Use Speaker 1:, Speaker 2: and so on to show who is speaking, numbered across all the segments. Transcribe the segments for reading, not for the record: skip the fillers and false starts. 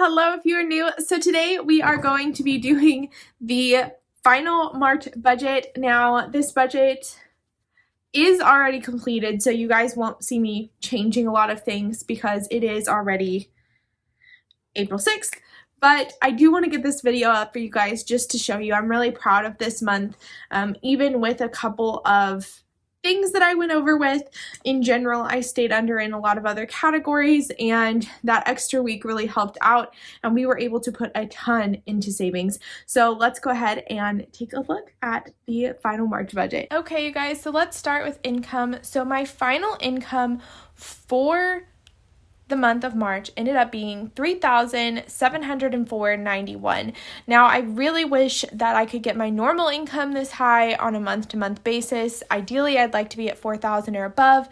Speaker 1: hello if you are new. So today we are going to be doing the final March budget. Now this budget is already completed, so you guys won't see me changing a lot of things because it is already April 6th. But I do want to get this video up for you guys just to show you I'm really proud of this month, even with a couple of things that I went over with. In general, I stayed under in a lot of other categories, and that extra week really helped out, and we were able to put a ton into savings. So let's go ahead and take a look at the final March budget. Okay, you guys, so let's start with income. So my final income for the month of March ended up being $3,704.91. Now, I really wish that I could get my normal income this high on a month-to-month basis. Ideally, I'd like to be at $4,000 or above,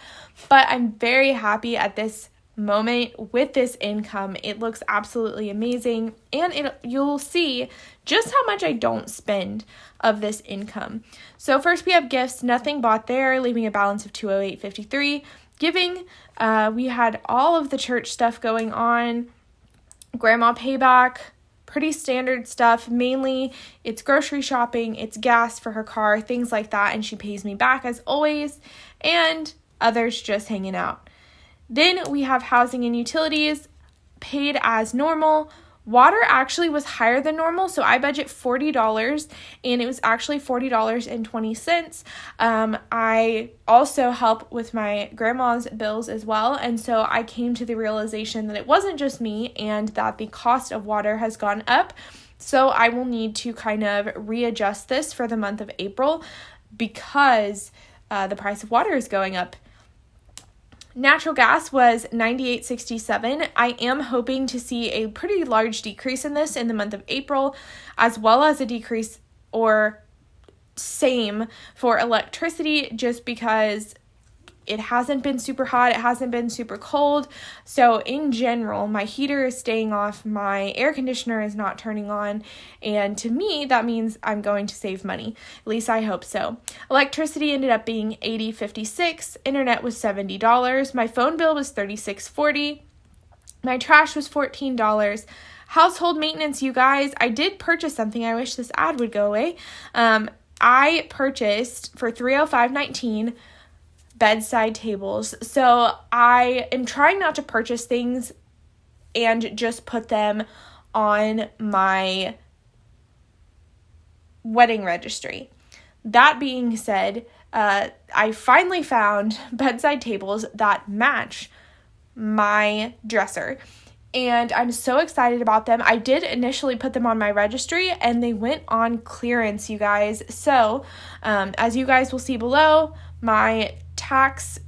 Speaker 1: but I'm very happy at this moment with this income. It looks absolutely amazing, and you'll see just how much I don't spend of this income. So first we have gifts, nothing bought there, leaving a balance of $208.53. Giving, we had all of the church stuff going on, grandma payback, pretty standard stuff. Mainly it's grocery shopping, it's gas for her car, things like that, and she pays me back as always, and others just hanging out. Then we have housing and utilities, paid as normal. Water actually was higher than normal, so I budget $40, and it was actually $40.20. I also help with my grandma's bills as well, and so I came to the realization that it wasn't just me and that the cost of water has gone up, so I will need to kind of readjust this for the month of April because the price of water is going up. Natural gas was $98.67. I am hoping to see a pretty large decrease in this in the month of April, as well as a decrease or same for electricity, just because it hasn't been super hot, it hasn't been super cold. So in general, my heater is staying off, my air conditioner is not turning on, and to me, that means I'm going to save money. At least I hope so. Electricity ended up being $80.56, internet was $70, my phone bill was $36.40, my trash was $14. Household maintenance, you guys, I did purchase something. I wish this ad would go away. I purchased for $305.19 bedside tables. So I am trying not to purchase things and just put them on my wedding registry. That being said, I finally found bedside tables that match my dresser, and I'm so excited about them. I did initially put them on my registry, and they went on clearance, you guys. So as you guys will see below, my taxes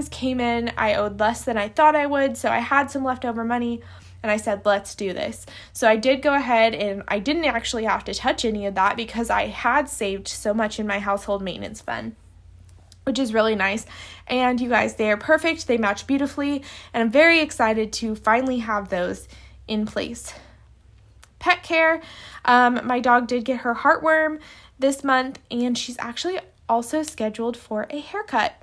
Speaker 1: came in. I owed less than I thought I would, so I had some leftover money, and I said, let's do this. So I did go ahead, and I didn't actually have to touch any of that because I had saved so much in my household maintenance fund, which is really nice. And you guys, they are perfect. They match beautifully, and I'm very excited to finally have those in place. Pet care. My dog did get her heartworm this month, and she's actually also scheduled for a haircut.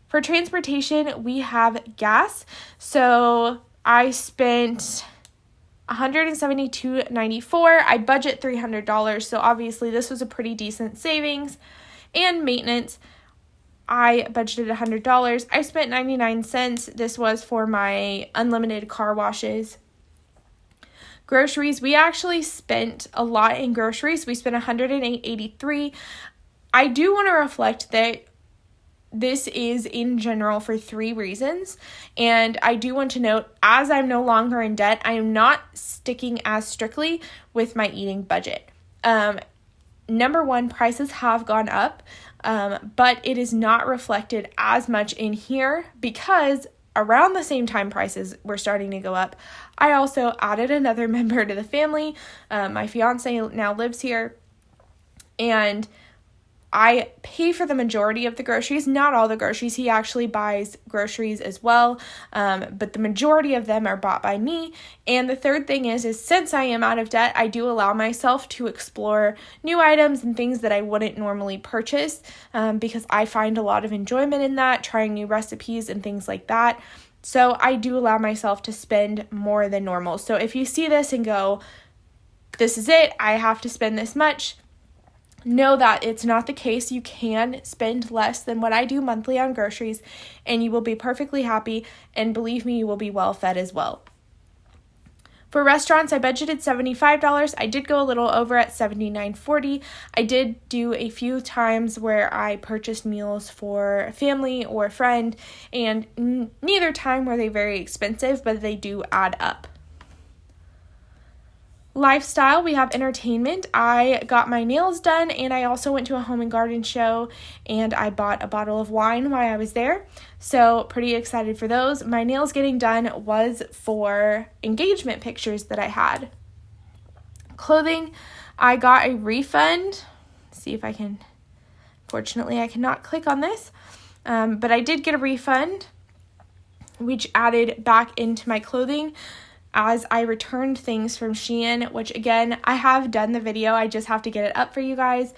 Speaker 1: For transportation, we have gas. So I spent $172.94. I budget $300, so obviously this was a pretty decent savings. And maintenance, I budgeted $100. I spent 99 cents. This was for my unlimited car washes. Groceries, we actually spent a lot in groceries. We spent $108.83. I do want to reflect that this is in general for 3 reasons, and I do want to note, as I'm no longer in debt, I am not sticking as strictly with my eating budget. Number one, prices have gone up, but it is not reflected as much in here because around the same time prices were starting to go up, I also added another member to the family. My fiance now lives here, and I pay for the majority of the groceries, not all the groceries. He actually buys groceries as well, but the majority of them are bought by me. And the third thing is since I am out of debt, I do allow myself to explore new items and things that I wouldn't normally purchase because I find a lot of enjoyment in that, trying new recipes and things like that. So I do allow myself to spend more than normal. So if you see this and go, this is it, I have to spend this much, know that it's not the case. You can spend less than what I do monthly on groceries, and you will be perfectly happy, and believe me, you will be well fed as well. For restaurants, I budgeted $75. I did go a little over at $79.40. I did do a few times where I purchased meals for a family or a friend, and neither time were they very expensive, but they do add up. Lifestyle, we have entertainment. I got my nails done, and I also went to a home and garden show, and I bought a bottle of wine while I was there. So pretty excited for those. My nails getting done was for engagement pictures that I had. Clothing, I got a refund. Let's see if I can, fortunately I cannot click on this, but I did get a refund, which added back into my clothing as I returned things from Shein, which again, I have done the video, I just have to get it up for you guys.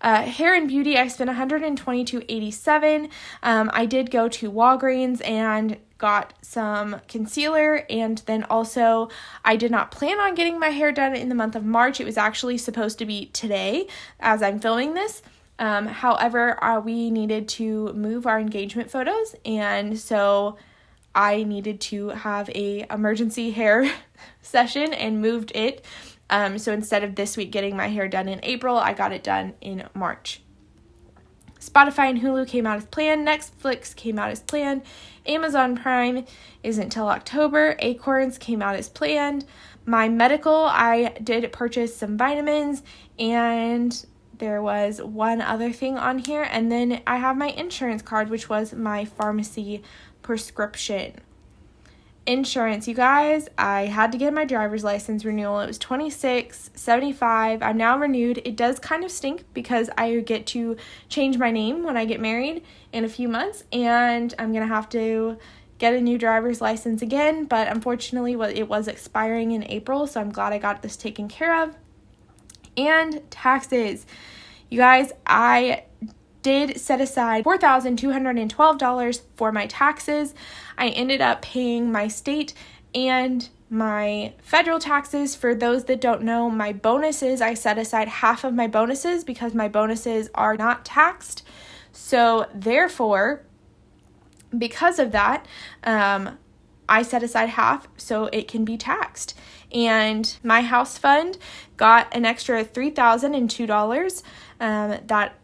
Speaker 1: Hair and beauty, I spent $122.87. I did go to Walgreens and got some concealer, and then also I did not plan on getting my hair done in the month of March. It was actually supposed to be today as I'm filming this. However, we needed to move our engagement photos, and so I needed to have a emergency hair session and moved it. So instead of this week getting my hair done in April, I got it done in March. Spotify and Hulu came out as planned. Netflix came out as planned. Amazon Prime isn't till October. Acorns came out as planned. My medical, I did purchase some vitamins, and there was one other thing on here. And then I have my insurance card, which was my pharmacy prescription. Insurance, you guys, I had to get my driver's license renewal. It was $26.75. I'm now renewed. It does kind of stink because I get to change my name when I get married in a few months, and I'm gonna have to get a new driver's license again, but unfortunately it was expiring in April, so I'm glad I got this taken care of. And taxes, you guys, I did set aside $4,212 for my taxes. I ended up paying my state and my federal taxes. For those that don't know, my bonuses, I set aside half of my bonuses because my bonuses are not taxed. So therefore, because of that, I set aside half so it can be taxed. And my house fund got an extra $3,002 that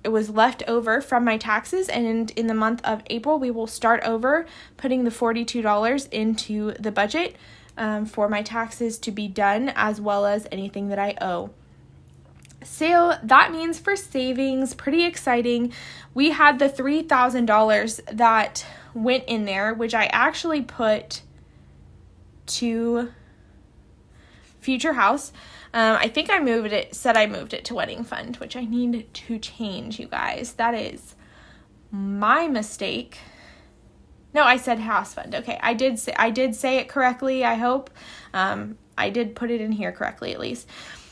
Speaker 1: it was left over from my taxes, and in the month of April we will start over putting the $42 into the budget for my taxes to be done, as well as anything that I owe. So that means for savings, pretty exciting. We had the $3,000 that went in there, which I actually put to future house. I think I moved it to wedding fund, which I need to change, you guys. That is my mistake. No, I said house fund. Okay, I did say it correctly, I hope. I did put it in here correctly at least.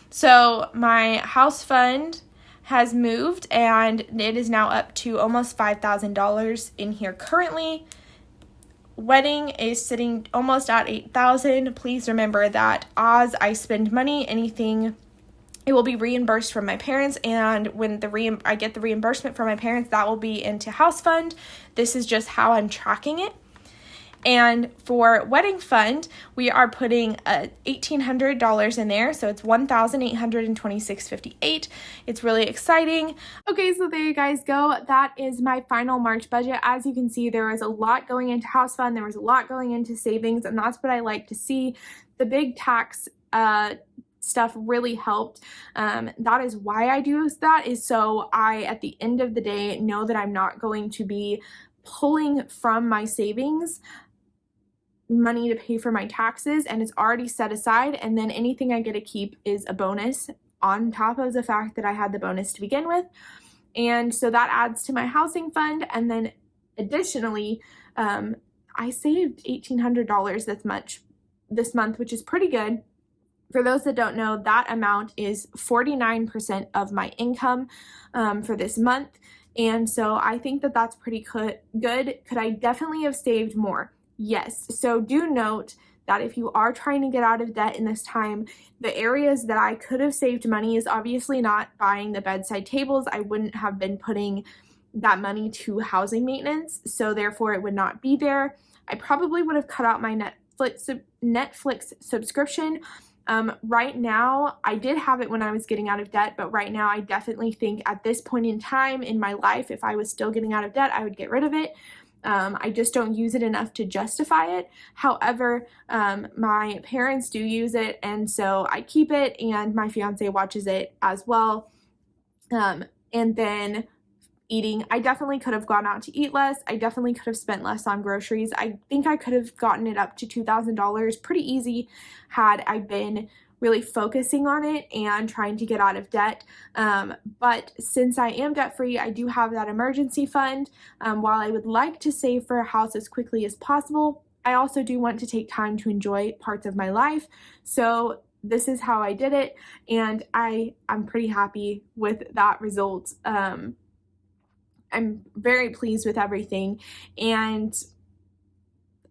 Speaker 1: So my house fund has moved, and it is now up to almost $5,000 in here currently. Wedding is sitting almost at $8,000. Please remember that as I spend money, anything, it will be reimbursed from my parents, and when I get the reimbursement from my parents, that will be into house fund. This is just how I'm tracking it. And for wedding fund, we are putting $1,800 in there, so it's $1,826.58. It's really exciting. Okay, so there you guys go. That is my final March budget. As you can see, there was a lot going into house fund, there was a lot going into savings, and that's what I like to see. The big tax stuff really helped. That is why I do that, is so I, at the end of the day, know that I'm not going to be pulling from my savings money to pay for my taxes, and it's already set aside, and then anything I get to keep is a bonus on top of the fact that I had the bonus to begin with. And so that adds to my housing fund. And then additionally, I saved $1,800 this month, which is pretty good. For those that don't know, that amount is 49% of my income for this month. And so I think that that's pretty good. Could I definitely have saved more? Yes, so do note that if you are trying to get out of debt in this time, the areas that I could have saved money is obviously not buying the bedside tables. I wouldn't have been putting that money to housing maintenance, so therefore it would not be there. I probably would have cut out my Netflix subscription. Right now, I did have it when I was getting out of debt, but right now I definitely think at this point in time in my life, if I was still getting out of debt, I would get rid of it. I just don't use it enough to justify it. However, my parents do use it, and so I keep it, and my fiance watches it as well. And then eating, I definitely could have gone out to eat less. I definitely could have spent less on groceries. I think I could have gotten it up to $2,000 pretty easy had I been really focusing on it and trying to get out of debt. But since I am debt free, I do have that emergency fund. While I would like to save for a house as quickly as possible, I also do want to take time to enjoy parts of my life. So this is how I did it, and I'm pretty happy with that result. I'm very pleased with everything, and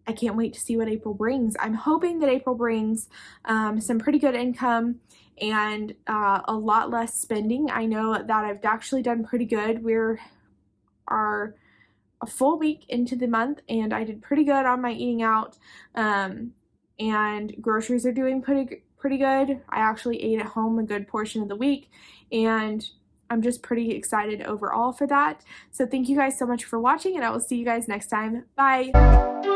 Speaker 1: I can't wait to see what April brings. I'm hoping that April brings some pretty good income and a lot less spending. I know that I've actually done pretty good. We're a full week into the month, and I did pretty good on my eating out, and groceries are doing pretty good. I actually ate at home a good portion of the week, and I'm just pretty excited overall for that. So thank you guys so much for watching, and I will see you guys next time. Bye!